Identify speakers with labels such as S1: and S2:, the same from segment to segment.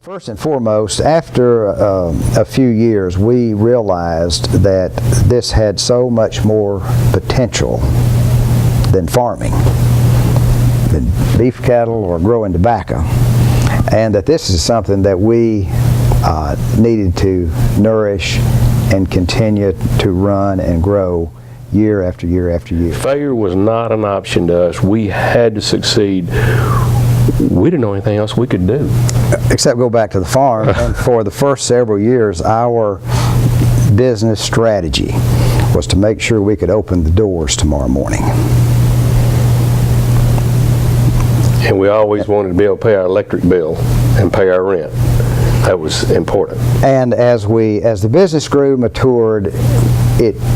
S1: First and foremost, after a few years, we realized that this had so much more potential than farming, than beef cattle or growing tobacco, and that this is something that we needed to nourish and continue to run and grow year after year after year.
S2: Failure was not an option to us. We had to succeed. We didn't know anything else we could do.
S1: Except go back to the farm, and for the first several years, our business strategy was to make sure we could open the doors tomorrow morning.
S2: And we always wanted to be able to pay our electric bill and pay our rent. That was important.
S1: And as the business grew, matured,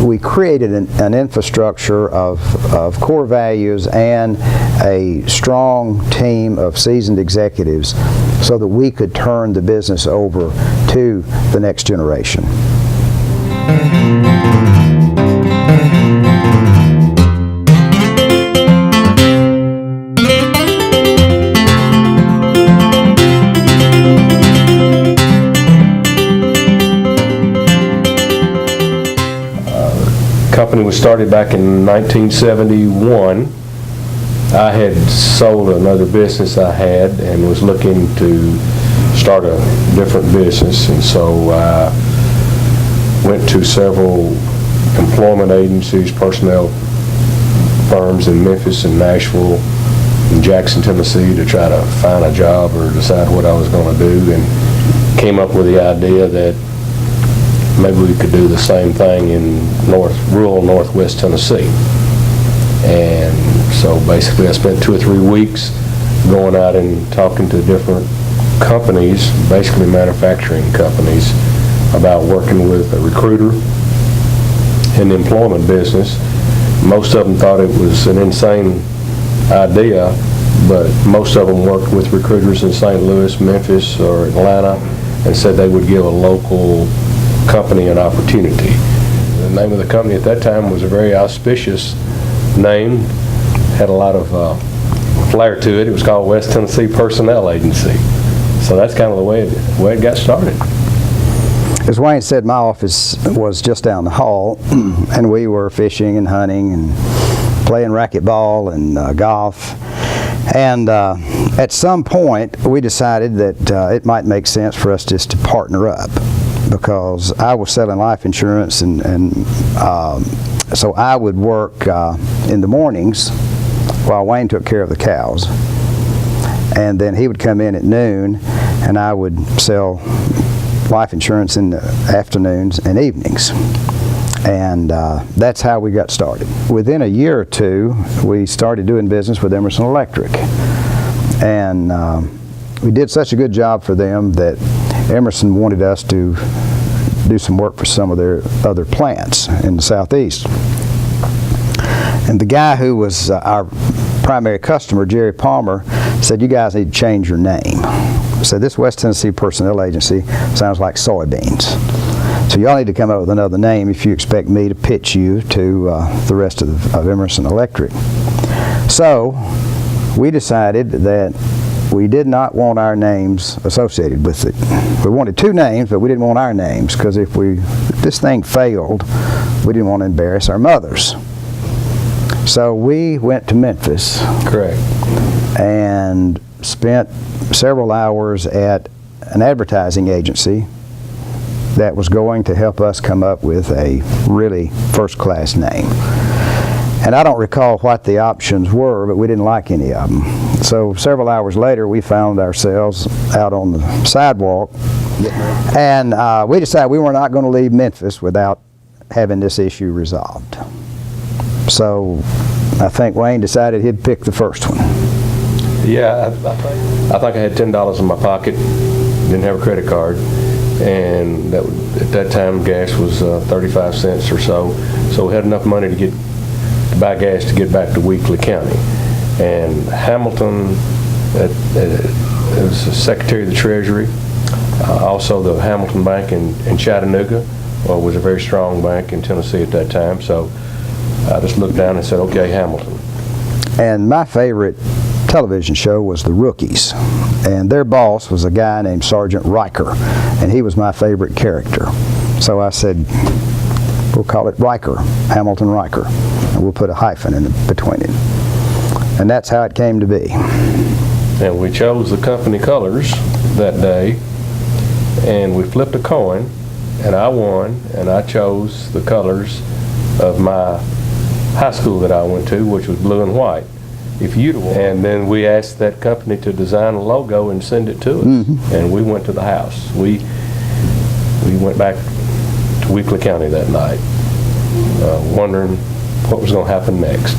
S1: we created an infrastructure of core values and a strong team of seasoned executives so that we could turn the business over to the next generation.
S2: The company was started back in 1971. I had sold another business I had and was looking to start a different business, and so I went to several employment agencies, personnel firms in Memphis and Nashville and Jackson, Tennessee to try to find a job or decide what I was going to do, and came up with the idea that maybe we could do the same thing in rural northwest Tennessee. And so basically I spent 2 or 3 weeks going out and talking to different companies, basically manufacturing companies, about working with a recruiter in the employment business. Most of them thought it was an insane idea, but most of them worked with recruiters in St. Louis, Memphis, or Atlanta, and said they would give a local company an opportunity. The name of the company at that time was a very auspicious name, had a lot of flair to it. It was called West Tennessee Personnel Agency. So that's kind of the way it got started.
S1: As Wayne said, my office was just down the hall, and we were fishing and hunting and playing racquetball and golf. And at some point, we decided that it might make sense for us just to partner up, because I was selling life insurance, and so I would work in the mornings while Wayne took care of the cows, and then he would come in at noon and I would sell life insurance in the afternoons and evenings. And that's how we got started. Within a year or two, we started doing business with Emerson Electric, and we did such a good job for them that Emerson wanted us to do some work for some of their other plants in the southeast. And the guy who was our primary customer, Jerry Palmer, said, "You guys need to change your name." He said, "This West Tennessee Personnel Agency sounds like soybeans. So y'all need to come up with another name if you expect me to pitch you to the rest of Emerson Electric." So we decided that we did not want our names associated with it. We wanted 2 names, but we didn't want our names, because if this thing failed, we didn't want to embarrass our mothers. So we went to Memphis.
S2: Correct.
S1: And spent several hours at an advertising agency that was going to help us come up with a really first-class name. And I don't recall what the options were, but we didn't like any of them. So several hours later, we found ourselves out on the sidewalk, and we decided we were not going to leave Memphis without having this issue resolved. So I think Wayne decided he'd pick the first one.
S2: Yeah, I think I had $10 in my pocket, didn't have a credit card, and at that time gas was 35 cents or so. So we had enough money to buy gas to get back to Weakley County. And Hamilton, was the Secretary of the Treasury, also the Hamilton Bank in Chattanooga was a very strong bank in Tennessee at that time. So I just looked down and said, "Okay, Hamilton."
S1: And my favorite television show was The Rookies, And their boss was a guy named Sergeant Ryker, and he was my favorite character. So I said, we'll call it Ryker, Hamilton-Ryker, and we'll put a hyphen in between it. And that's how it came to be.
S2: And we chose the company colors that day, and we flipped a coin, and I won, and I chose the colors of my high school that I went to, which was blue and white. If you'd won. And then we asked that company to design a logo and send it to us, and we went to the house. We went back to Weakley County that night, wondering what was going to happen next.